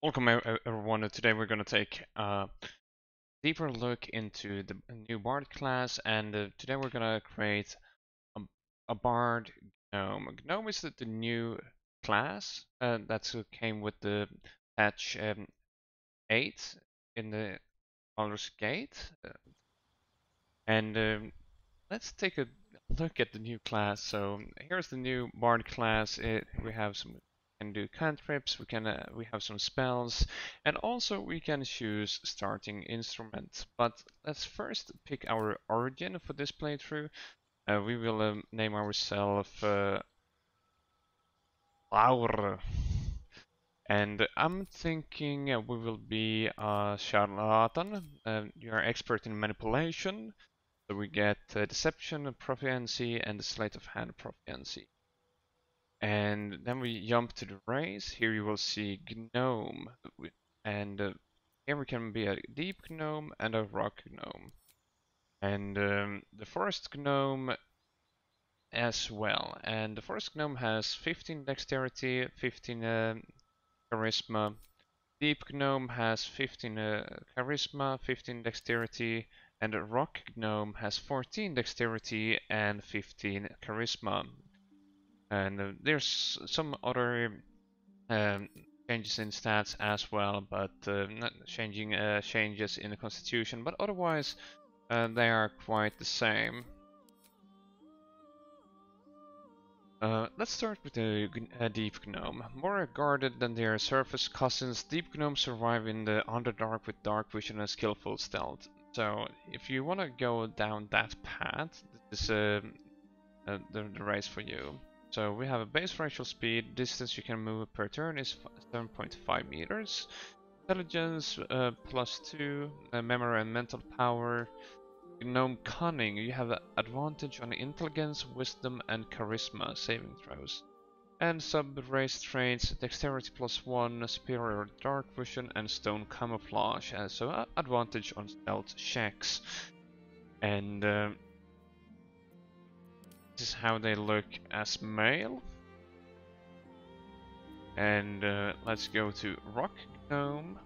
Welcome everyone. Today we're going to take a deeper look into the new Bard class, and today we're going to create a, a Bard Gnome. Gnome is the new class that came with the patch 8 in the Baldur's Gate. And let's take a look at the new class. So here's the new Bard class. We have some can do cantrips, we have some spells, and also we can choose starting instrument. But let's first pick our origin for this playthrough. We will name ourselves Laur. And I'm thinking we will be a charlatan. You are expert in manipulation. So we get deception, proficiency, and the sleight of hand proficiency. And then we jump to the race. Here you will see gnome, and here we can be a deep gnome and a rock gnome, and the forest gnome as well. And the forest gnome has 15 dexterity, 15 charisma. Deep gnome has 15 charisma, 15 dexterity, and the rock gnome has 14 dexterity and 15 charisma. And there's some other changes in stats as well, but not changing changes in the constitution. But otherwise, they are quite the same. Let's start with the deep gnome. More guarded than their surface cousins, deep gnomes survive in the Underdark with dark vision and skillful stealth. So if you want to go down that path, this is the race for you. So we have a base racial speed. Distance you can move per turn is 7.5 meters. Intelligence +2, memory and mental power. Gnome cunning, you have an advantage on intelligence, wisdom, and charisma saving throws. And sub-race traits, dexterity +1, superior dark vision, and stone camouflage. So advantage on stealth checks. And this is how they look as male. And let's go to rock gnome.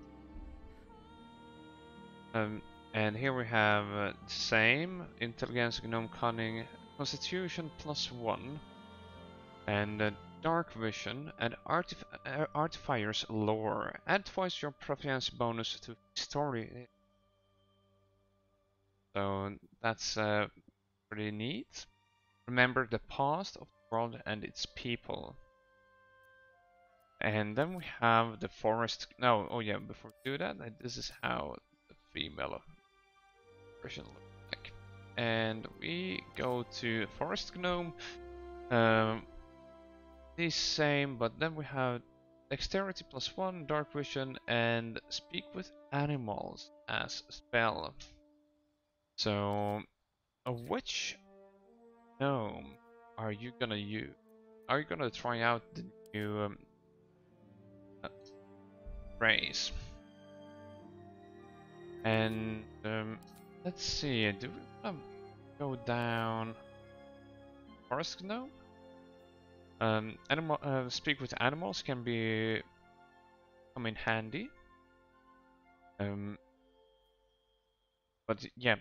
And here we have the same intelligence, gnome cunning, constitution +1, and dark vision and artificer's lore. Add twice your proficiency bonus to story. So that's pretty neat. Remember the past of the world and its people. And then we have the forest. No, oh yeah, before we do that, this is how the female version looks like. And we go to forest gnome. The same, but then we have dexterity +1, dark vision, and speak with animals as a spell. So, which gnome are you gonna use? Are you gonna try out the new race? And let's see, do we wanna go down forest gnome? Speak with animals can come in handy. But yeah,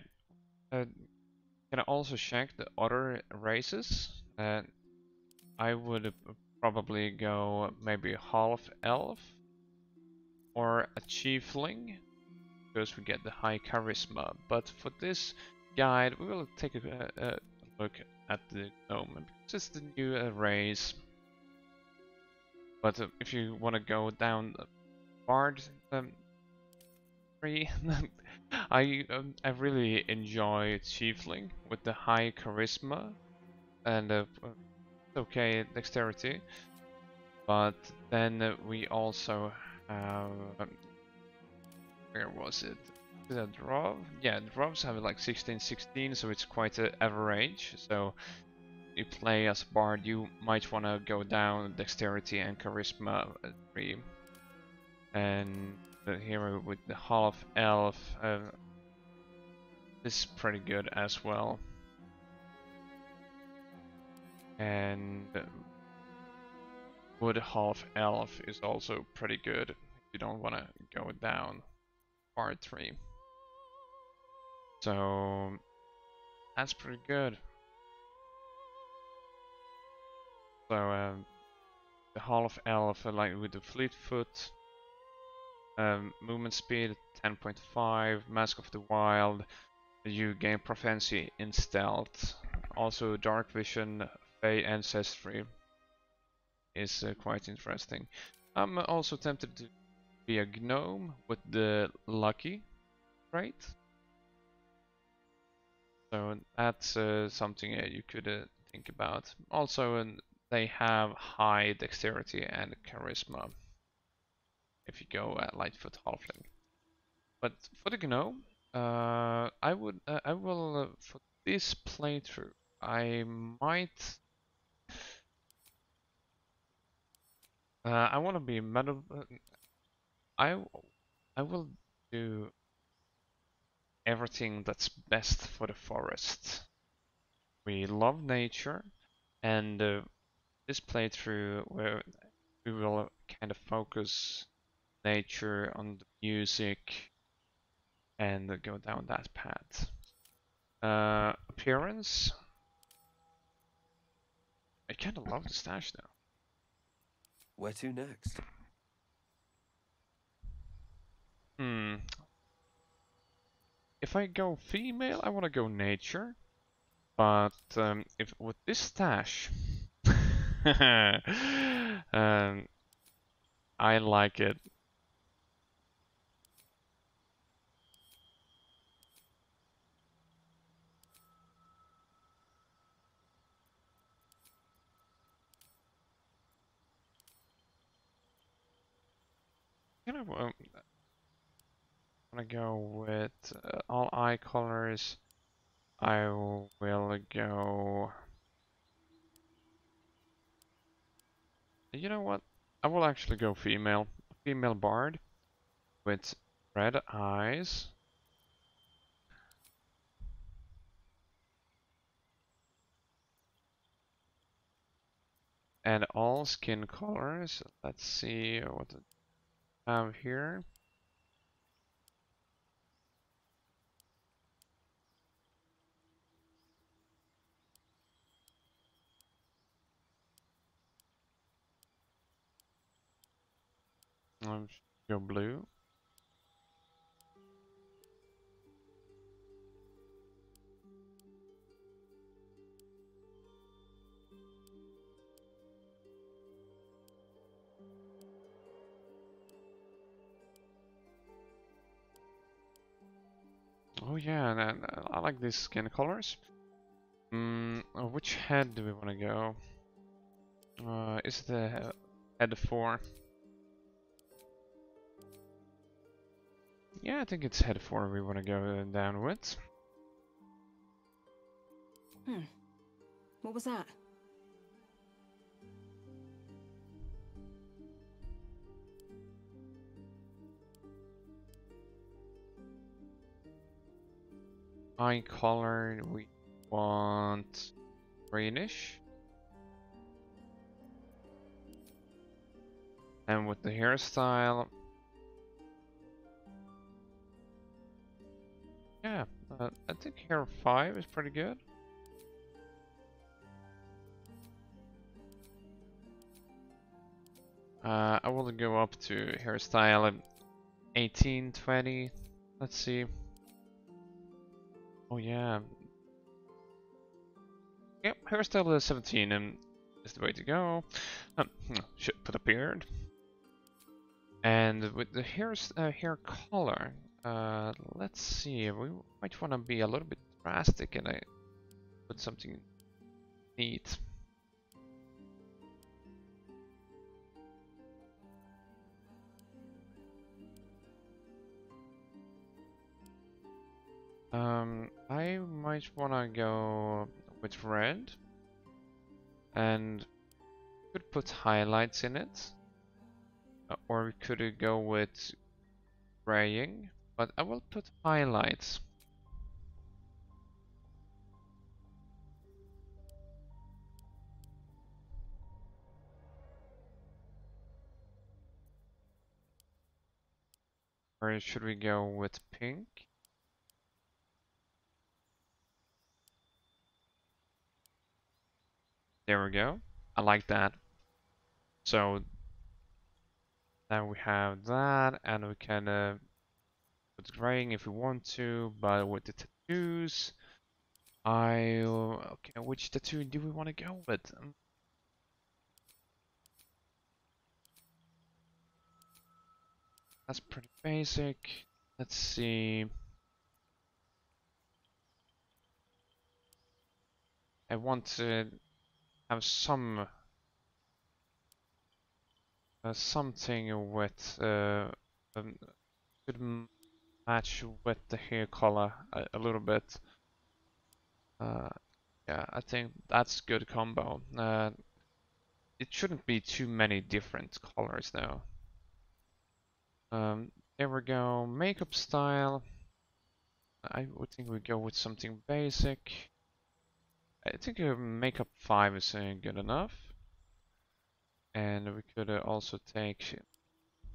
can also check the other races. I would probably go maybe half elf or a chiefling because we get the high charisma. But for this guide, we will take a look at the gnome because it's the new race. But if you want to go down the bard tree, I really enjoy Chiefling with the high charisma and okay dexterity. But then we also have where was it? Is that Drov? Yeah, Drovs have like 16, so it's quite an average. So you play as bard, you might want to go down dexterity and charisma 3. And here with the half elf is pretty good as well. And wood half elf is also pretty good. you don't want to go down part 3. So that's pretty good. So the Hall of Elf, like with the fleet foot, movement speed 10.5, Mask of the Wild, you gain proficiency in stealth. Also dark vision, Fey ancestry is quite interesting. I'm also tempted to be a gnome with the lucky trait. So that's something you could think about. Also, they have high dexterity and charisma if you go at Lightfoot Halfling. But for the gnome, I will for this playthrough, I might. I want to be metal. I I will do everything that's best for the forest. We love nature, and this playthrough where we will kind of focus nature on the music and go down that path. Appearance. I kind of love the stash now. Where to next? If I go female, I want to go nature. But if with this stash, I like it. Kind of want to go with all eye colors. I will go. You know what? I will actually go female. Female bard with red eyes. And all skin colors. Let's see what I have here. Go blue. Oh yeah, and I like these skin colors. Which head do we want to go? Is the head 4? Yeah, I think it's head 4 we want to go down with. What was that? Eye color, we want greenish. And with the hairstyle, yeah, I think hair 5 is pretty good. I will go up to hairstyle 18, 20. Let's see. Oh yeah. Yep, hairstyle 17 is the way to go. Should put a beard. And with the hair color, let's see. We might want to be a little bit drastic and put something neat. I might want to go with red and could put highlights in it, or we could go with graying, but I will put highlights. Or should we go with pink? There we go. I like that. So now we have that, and we can put graying if we want to, but with the tattoos, okay, which tattoo do we want to go with? That's pretty basic. Let's see. I want to have something with could match with the hair color a little bit. Yeah, I think that's good combo. It shouldn't be too many different colors though. There we go. Makeup style. I would think we go with something basic. I think makeup 5 is good enough. And we could also take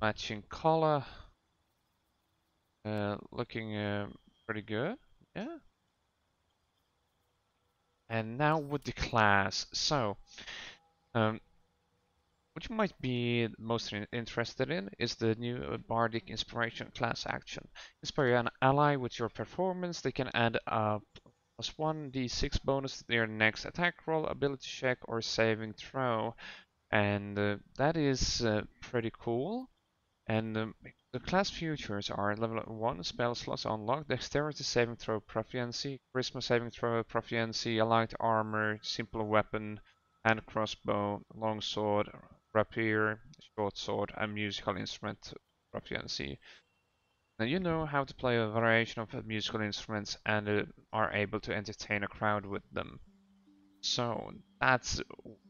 matching color. Looking pretty good. Yeah. And now with the class. So, what you might be most interested in is the new Bardic Inspiration class action. Inspire an ally with your performance. They can add a +1 d6 bonus to their next attack roll, ability check, or saving throw. And that is pretty cool. And the class features are level 1 spell slots unlocked, dexterity saving throw proficiency, charisma saving throw proficiency, a light armor, simple weapon, hand crossbow, longsword, rapier, short sword, and musical instrument proficiency. Now you know how to play a variation of musical instruments and are able to entertain a crowd with them. So that's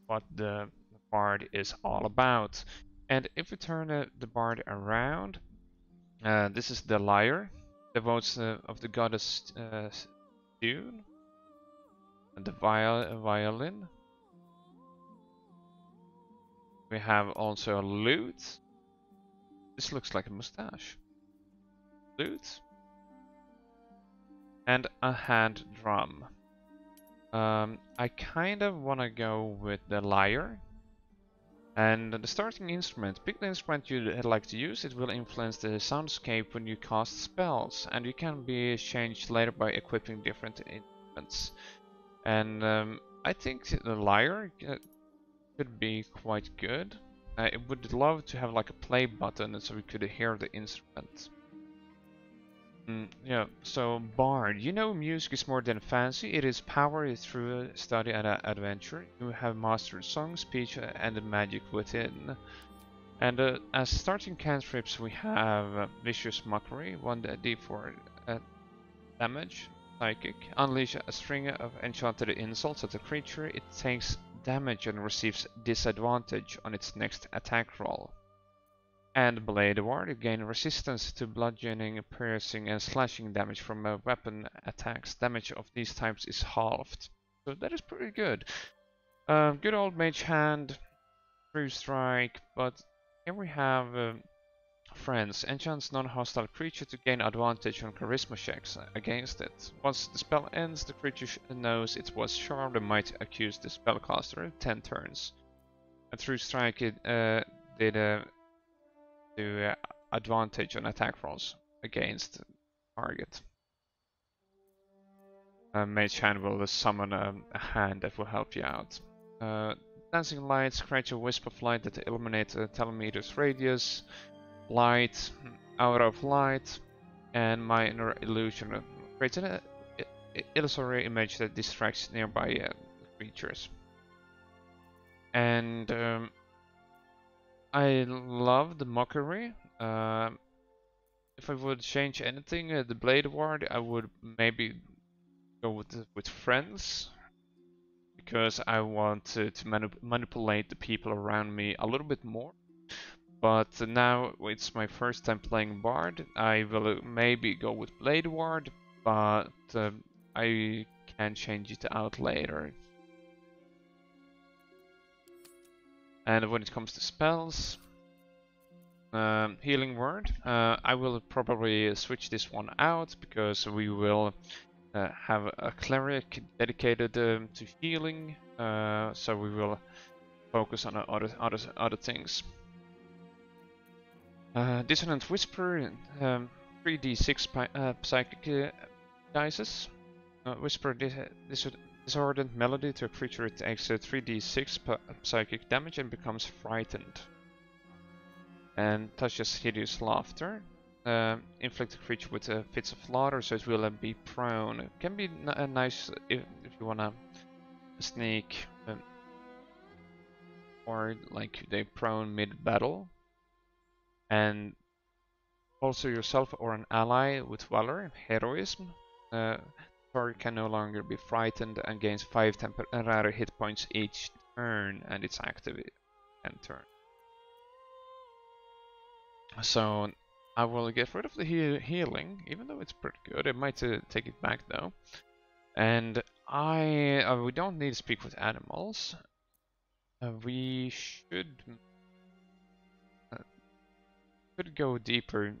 what the Bard is all about. And if we turn the Bard around, this is the lyre, the voice of the goddess June, and the violin. We have also a lute. This looks like a mustache. Lute. And a hand drum. I kind of want to go with the lyre. And the starting instrument, pick the instrument you'd like to use. It will influence the soundscape when you cast spells, and you can be changed later by equipping different instruments. And I think the lyre could be quite good. I would love to have like a play button so we could hear the instrument. Yeah, so Bard, you know music is more than fancy, it is power through study and adventure. You have mastered song, speech, and the magic within. And as starting cantrips we have Vicious Mockery, 1d4 damage, psychic. Unleash a string of enchanted insults at a creature, it takes damage and receives disadvantage on its next attack roll. And Blade Ward, gain resistance to bludgeoning, piercing, and slashing damage from weapon attacks. Damage of these types is halved. So that is pretty good. Good old Mage Hand, True Strike, but here we have Friends. Enchants non-hostile creature to gain advantage on charisma checks against it. Once the spell ends, the creature knows it was charmed and might accuse the spellcaster 10 turns. A True Strike did to advantage on attack rolls against target. Mage Hand will summon a hand that will help you out. Dancing Lights, create a wisp of light that illuminates a telemeter's radius. Light, Aura of Light, and Minor Illusion creates an illusory image that distracts nearby creatures. And I love the Mockery. If I would change anything, the Blade Ward, I would maybe go with Friends, because I want to manipulate the people around me a little bit more. But now it's my first time playing Bard. I will maybe go with Blade Ward, but I can change it out later. And when it comes to spells, healing word. I will probably switch this one out because we will have a cleric dedicated to healing. So we will focus on other things. Dissonant Whisper, 3d6 psychic dices. Whisper discordant melody to a creature. It takes 3d6 psychic damage and becomes frightened. And touches hideous laughter. Inflict the creature with fits of laughter, so it will be prone. It can be nice if you wanna sneak or like they prone mid-battle. And also yourself or an ally with valor, heroism. Target can no longer be frightened and gains 5 temporary hit points each turn, and it's active and turn. So I will get rid of the healing, even though it's pretty good. I might take it back though. And we don't need to speak with animals. We could go deeper in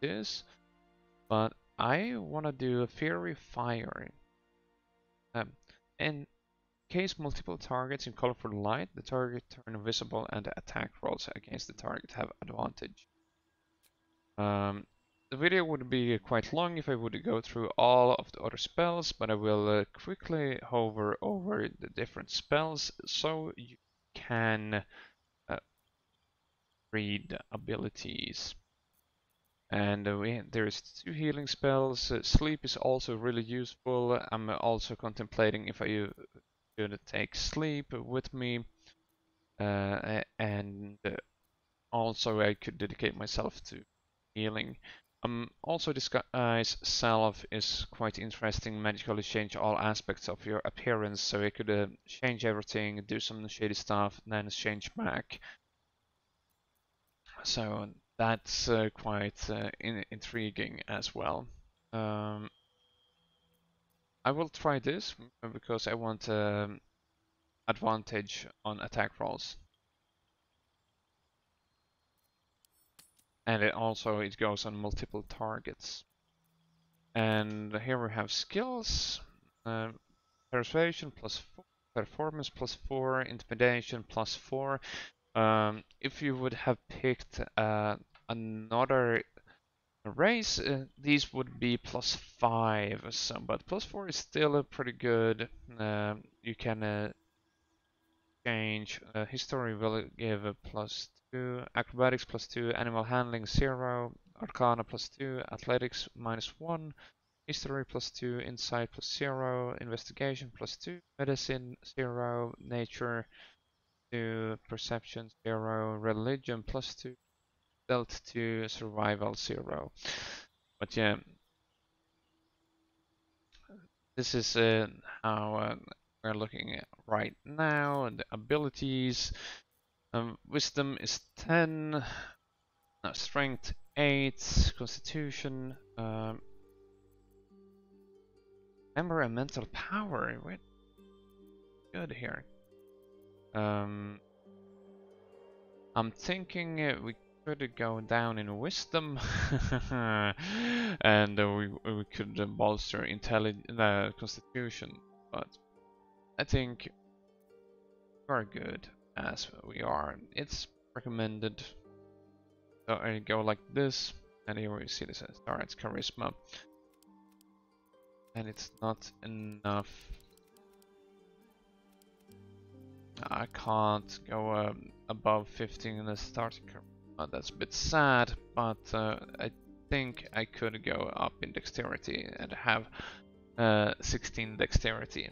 this, but I want to do a Fury Fire. In case multiple targets in colorful light, the target turn invisible and the attack rolls against the target have advantage. The video would be quite long if I would go through all of the other spells, but I will quickly hover over the different spells so you can read abilities. And there's 2 healing spells. Sleep is also really useful. I'm also contemplating if I should take sleep with me, and also I could dedicate myself to healing. Also disguise self is quite interesting. Magically change all aspects of your appearance, so I could change everything, do some shady stuff, and then change back. So that's quite intriguing as well. I will try this because I want advantage on attack rolls. And it goes on multiple targets. And here we have skills. Persuasion +4, performance +4, intimidation +4. If you would have picked another race, these would be +5. So, but +4 is still pretty good. You can change. History will give a +2, acrobatics +2, animal handling 0, arcana +2, athletics -1, history +2, insight +0, investigation +2, medicine 0, nature 2, perception 0, religion +2, stealth 2, survival 0. But yeah, this is how we're looking at right now. The abilities. Wisdom is 10, strength 8, constitution, memory and mental power. We're good here. I'm thinking we could go down in wisdom, and we could bolster constitution, but I think we're good as we are. It's recommended. So I go like this, and here we see this as it's charisma, and it's not enough. I can't go above 15 in the starting charisma. That's a bit sad, but I think I could go up in dexterity and have 16 dexterity.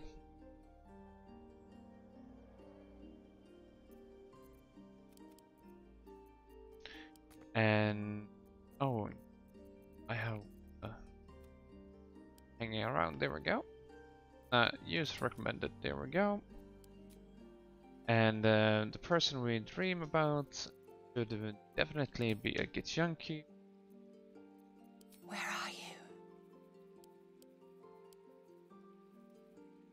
And oh, I have hanging around. There we go. Use recommended. There we go. And the person we dream about should definitely be a Githyanki. Where are you?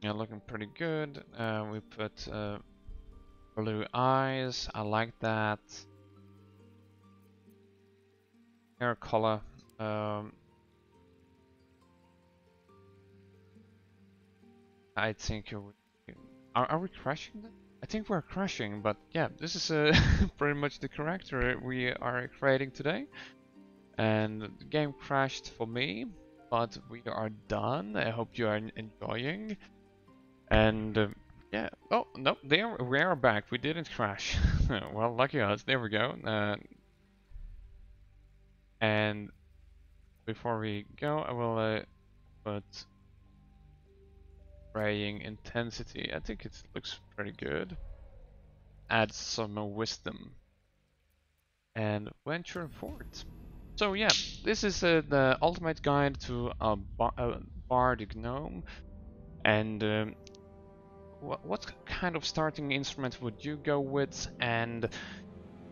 Yeah, looking pretty good. We put blue eyes. I like that. hair color. Um, I think are we crashing that? I think we're crashing, but yeah, this is pretty much the character we are creating today. And the game crashed for me, but we are done. I hope you are enjoying. And yeah, oh no, there we are back. We didn't crash. Well, lucky us. There we go. And before we go, I will put spraying intensity. I think it looks pretty good. Add some more wisdom and venture forth. So yeah, this is the ultimate guide to a bard gnome. And what kind of starting instrument would you go with? And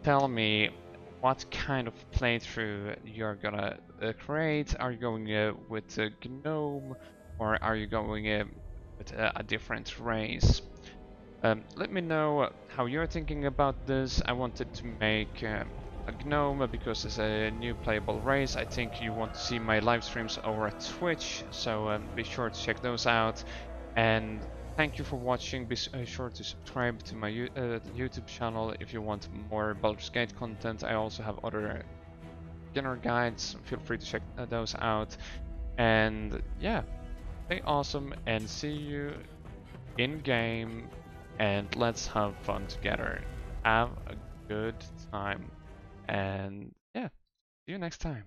tell me what kind of playthrough you're gonna create. Are you going with a gnome, or are you going with a different race? Let me know how you're thinking about this. I wanted to make a gnome because it's a new playable race. I think you want to see my live streams over at Twitch, so be sure to check those out. And thank you for watching. Be sure to subscribe to my YouTube channel if you want more Baldur's Gate content. I also have other beginner guides. Feel free to check those out. And yeah, stay awesome and see you in game. And let's have fun together. Have a good time. And yeah, see you next time.